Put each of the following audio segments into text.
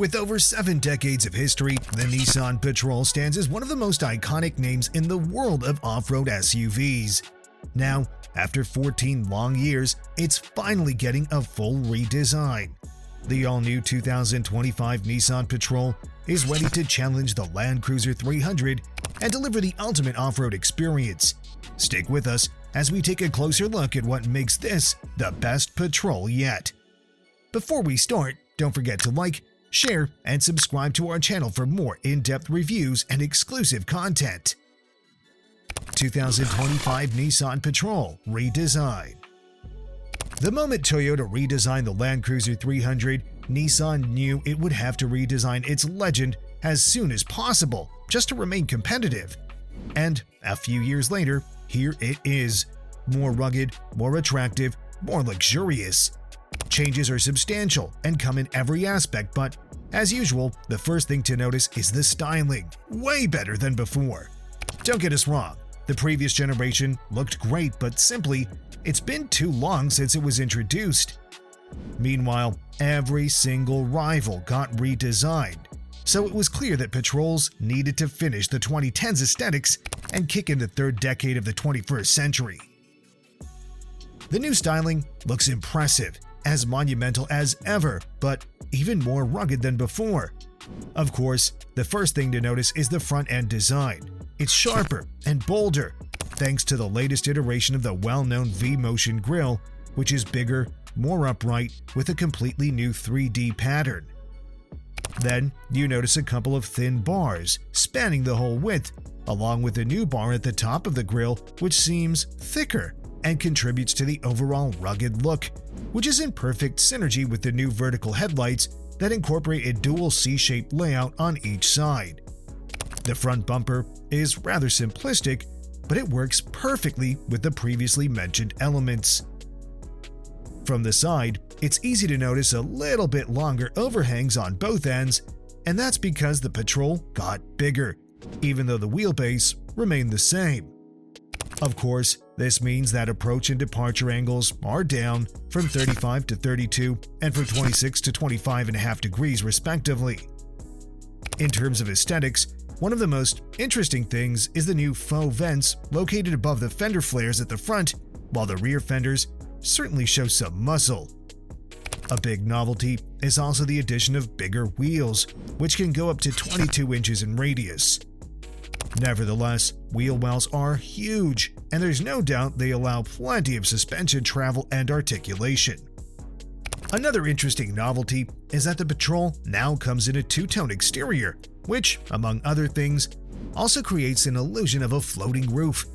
With over 7 decades of history, the Nissan Patrol stands as one of the most iconic names in the world of off-road SUVs. Now, after 14 long years, it's finally getting a full redesign. The all-new 2025 Nissan Patrol is ready to challenge the Land Cruiser 300 and deliver the ultimate off-road experience. Stick with us as we take a closer look at what makes this the best Patrol yet. Before we start, don't forget to like, share, and subscribe to our channel for more in-depth reviews and exclusive content. 2025 Nissan Patrol Redesign. The moment Toyota redesigned the Land Cruiser 300, Nissan knew it would have to redesign its legend as soon as possible just to remain competitive. And a few years later, here it is. More rugged, more attractive, more luxurious. Changes are substantial and come in every aspect, but as usual, the first thing to notice is the styling. Way better than before. Don't get us wrong, the previous generation looked great, but simply, it's been too long since it was introduced. Meanwhile, every single rival got redesigned, so it was clear that Patrols needed to finish the 2010s aesthetics and kick in the third decade of the 21st century. The new styling looks impressive, as monumental as ever, but even more rugged than before. Of course, the first thing to notice is the front-end design. It's sharper and bolder, thanks to the latest iteration of the well-known V-Motion grille, which is bigger, more upright, with a completely new 3D pattern. Then, you notice a couple of thin bars spanning the whole width, along with a new bar at the top of the grille, which seems thicker and contributes to the overall rugged look, which is in perfect synergy with the new vertical headlights that incorporate a dual C-shaped layout on each side. The front bumper is rather simplistic, but it works perfectly with the previously mentioned elements. From the side, it's easy to notice a little bit longer overhangs on both ends, and that's because the Patrol got bigger, even though the wheelbase remained the same. Of course, this means that approach and departure angles are down from 35 to 32 and from 26 to 25.5 degrees respectively. In terms of aesthetics, one of the most interesting things is the new faux vents located above the fender flares at the front, while the rear fenders certainly show some muscle. A big novelty is also the addition of bigger wheels, which can go up to 22 inches in radius. Nevertheless, wheel wells are huge, and there's no doubt they allow plenty of suspension travel and articulation. Another interesting novelty is that the Patrol now comes in a two-tone exterior, which, among other things, also creates an illusion of a floating roof,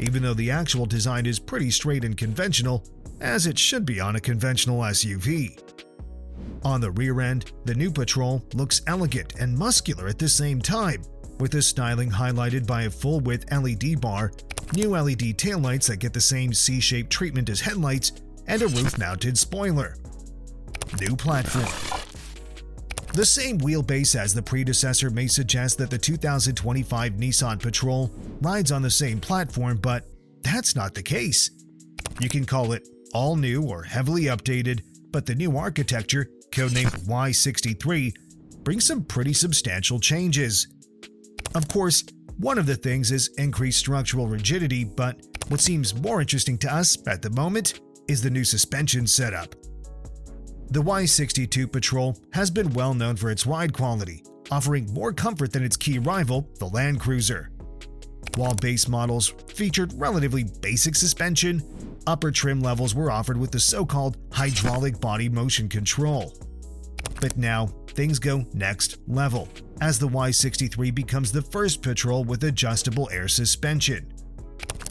even though the actual design is pretty straight and conventional, as it should be on a conventional SUV. On the rear end, the new Patrol looks elegant and muscular at the same time, with the styling highlighted by a full-width LED bar, new LED taillights that get the same C-shaped treatment as headlights, and a roof-mounted spoiler. New platform. The same wheelbase as the predecessor may suggest that the 2025 Nissan Patrol rides on the same platform, but that's not the case. You can call it all new or heavily updated, but the new architecture, codenamed Y63, brings some pretty substantial changes. Of course, one of the things is increased structural rigidity, but what seems more interesting to us at the moment is the new suspension setup. The Y62 Patrol has been well known for its ride quality, offering more comfort than its key rival, the Land Cruiser. While base models featured relatively basic suspension, upper trim levels were offered with the so-called hydraulic body motion control. But now, things go next level, as the Y63 becomes the first Patrol with adjustable air suspension.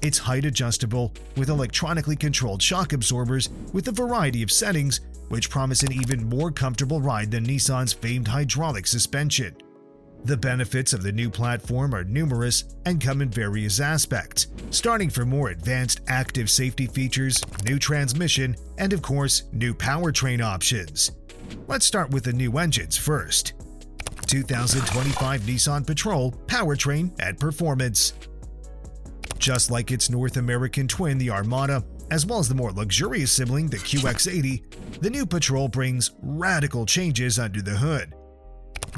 It's height adjustable with electronically controlled shock absorbers with a variety of settings, which promise an even more comfortable ride than Nissan's famed hydraulic suspension. The benefits of the new platform are numerous and come in various aspects, starting from more advanced active safety features, new transmission, and of course, new powertrain options. Let's start with the new engines first. 2025 Nissan Patrol Powertrain and Performance. Just like its North American twin, the Armada, as well as the more luxurious sibling, the QX80, the new Patrol brings radical changes under the hood.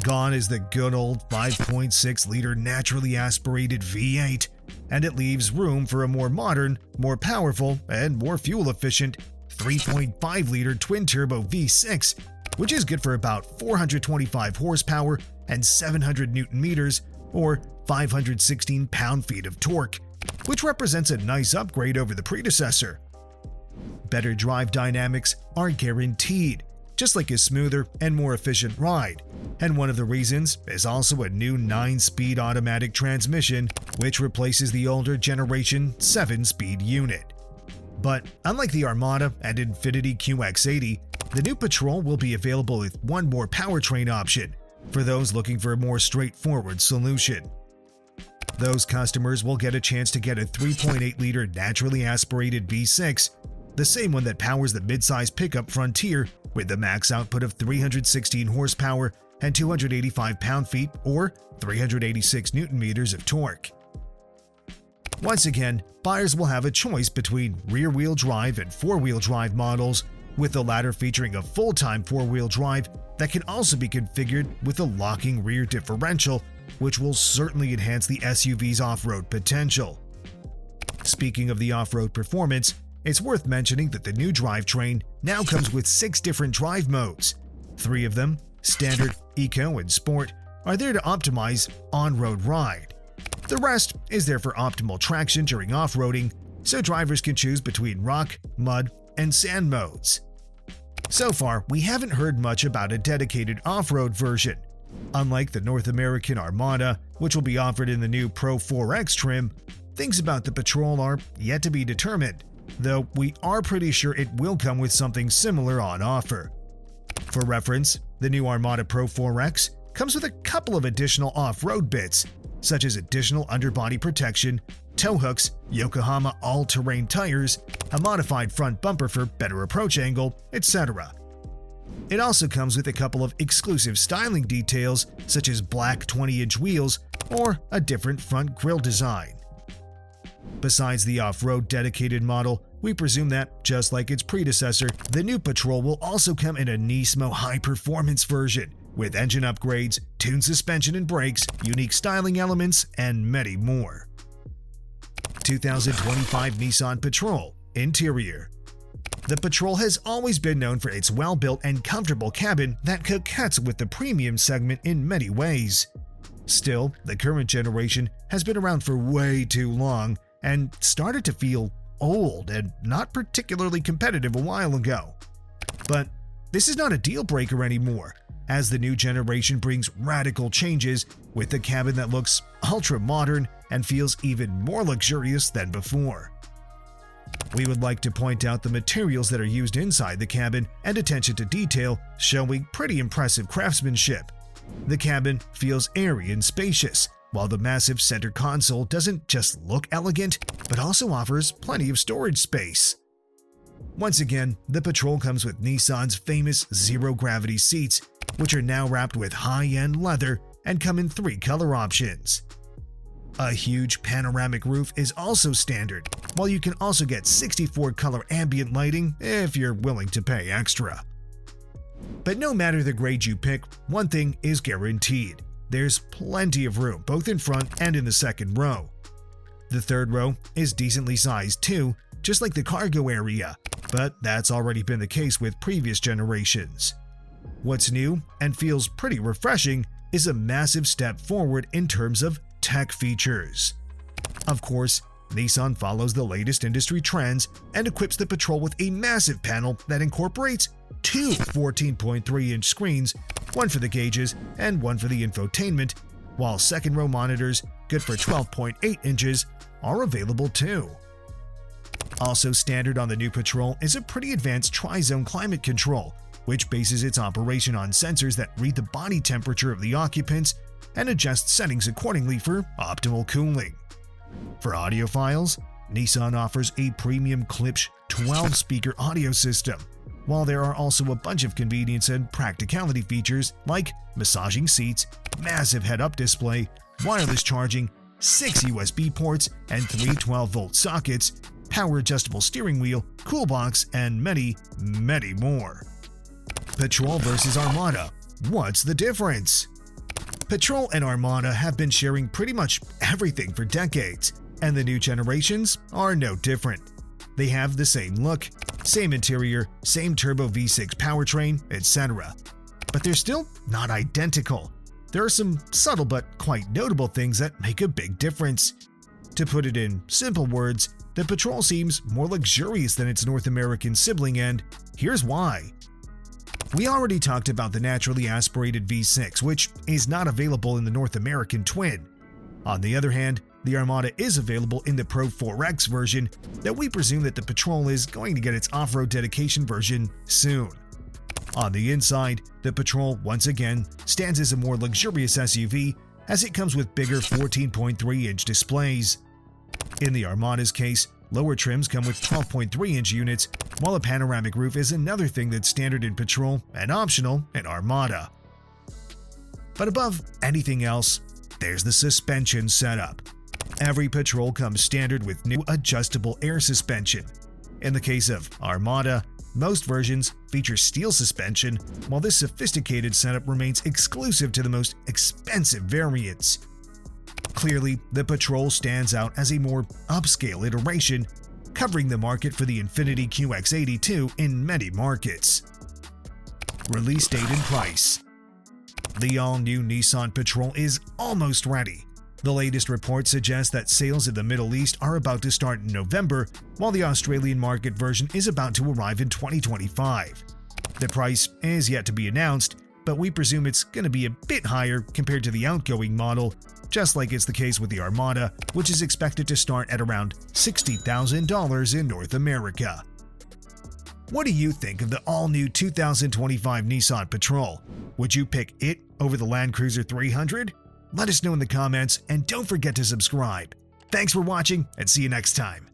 Gone is the good old 5.6-liter naturally aspirated V8, and it leaves room for a more modern, more powerful, and more fuel-efficient 3.5-liter twin-turbo V6, which is good for about 425 horsepower and 700 newton-meters, or 516 pound-feet of torque, which represents a nice upgrade over the predecessor. Better drive dynamics are guaranteed, just like a smoother and more efficient ride, and one of the reasons is also a new 9-speed automatic transmission, which replaces the older generation 7-speed unit. But unlike the Armada and Infiniti QX80, the new Patrol will be available with one more powertrain option for those looking for a more straightforward solution. Those customers will get a chance to get a 3.8-liter naturally aspirated V6, the same one that powers the midsize pickup Frontier with the max output of 316 horsepower and 285 pound-feet or 386 newton-meters of torque. Once again, buyers will have a choice between rear-wheel drive and four-wheel drive models, with the latter featuring a full-time four-wheel drive that can also be configured with a locking rear differential, which will certainly enhance the SUV's off-road potential. Speaking of the off-road performance, it's worth mentioning that the new drivetrain now comes with 6 different drive modes. 3 of them, Standard, Eco, and Sport, are there to optimize on-road ride. The rest is there for optimal traction during off-roading, so drivers can choose between rock, mud, and sand modes. So far, we haven't heard much about a dedicated off-road version. Unlike the North American Armada, which will be offered in the new Pro 4X trim, things about the Patrol are yet to be determined, though we are pretty sure it will come with something similar on offer. For reference, the new Armada Pro 4X comes with a couple of additional off-road bits, such as additional underbody protection, tow hooks, Yokohama all-terrain tires, a modified front bumper for better approach angle, etc. It also comes with a couple of exclusive styling details, such as black 20-inch wheels or a different front grille design. Besides the off-road dedicated model, we presume that, just like its predecessor, the new Patrol will also come in a Nismo high-performance version, with engine upgrades, tuned suspension and brakes, unique styling elements, and many more. 2025 Nissan Patrol Interior. The Patrol has always been known for its well-built and comfortable cabin that coquettes with the premium segment in many ways. Still, the current generation has been around for way too long and started to feel old and not particularly competitive a while ago. But this is not a deal breaker anymore, as the new generation brings radical changes with a cabin that looks ultra-modern and feels even more luxurious than before. We would like to point out the materials that are used inside the cabin and attention to detail, showing pretty impressive craftsmanship. The cabin feels airy and spacious, while the massive center console doesn't just look elegant, but also offers plenty of storage space. Once again, the Patrol comes with Nissan's famous zero-gravity seats, which are now wrapped with high-end leather and come in 3 color options. A huge panoramic roof is also standard, while you can also get 64-color ambient lighting if you're willing to pay extra. But no matter the grade you pick, one thing is guaranteed. There's plenty of room both in front and in the second row. The third row is decently sized too, just like the cargo area, but that's already been the case with previous generations. What's new and feels pretty refreshing is a massive step forward in terms of tech features. Of course, Nissan follows the latest industry trends and equips the Patrol with a massive panel that incorporates 2 14.3-inch screens, one for the gauges and one for the infotainment, while second-row monitors, good for 12.8 inches, are available too. Also standard on the new Patrol is a pretty advanced tri-zone climate control, which bases its operation on sensors that read the body temperature of the occupants and adjust settings accordingly for optimal cooling. For audiophiles, Nissan offers a premium Klipsch 12-speaker audio system, while there are also a bunch of convenience and practicality features like massaging seats, massive head-up display, wireless charging, 6 USB ports and 3 12-volt sockets, power-adjustable steering wheel, cool box, and many, many more. Patrol versus Armada. What's the difference? Patrol and Armada have been sharing pretty much everything for decades, and the new generations are no different. They have the same look, same interior, same turbo V6 powertrain, etc. But they're still not identical. There are some subtle but quite notable things that make a big difference. To put it in simple words, the Patrol seems more luxurious than its North American sibling, and here's why. We already talked about the naturally aspirated V6, which is not available in the North American twin. On the other hand, the Armada is available in the Pro 4X version that we presume that the Patrol is going to get its off-road dedication version soon. On the inside, the Patrol once again stands as a more luxurious SUV as it comes with bigger 14.3-inch displays. In the Armada's case, lower trims come with 12.3-inch units, while a panoramic roof is another thing that's standard in Patrol and optional in Armada. But above anything else, there's the suspension setup. Every Patrol comes standard with new adjustable air suspension. In the case of Armada, most versions feature steel suspension, while this sophisticated setup remains exclusive to the most expensive variants. Clearly, the Patrol stands out as a more upscale iteration, covering the market for the Infiniti QX82 in many markets. Release date and price. The all-new Nissan Patrol is almost ready. The latest reports suggest that sales in the Middle East are about to start in November, while the Australian market version is about to arrive in 2025. The price is yet to be announced, but we presume it's going to be a bit higher compared to the outgoing model, just like it's the case with the Armada, which is expected to start at around $60,000 in North America. What do you think of the all-new 2025 Nissan Patrol? Would you pick it over the Land Cruiser 300? Let us know in the comments, and don't forget to subscribe. Thanks for watching, and see you next time.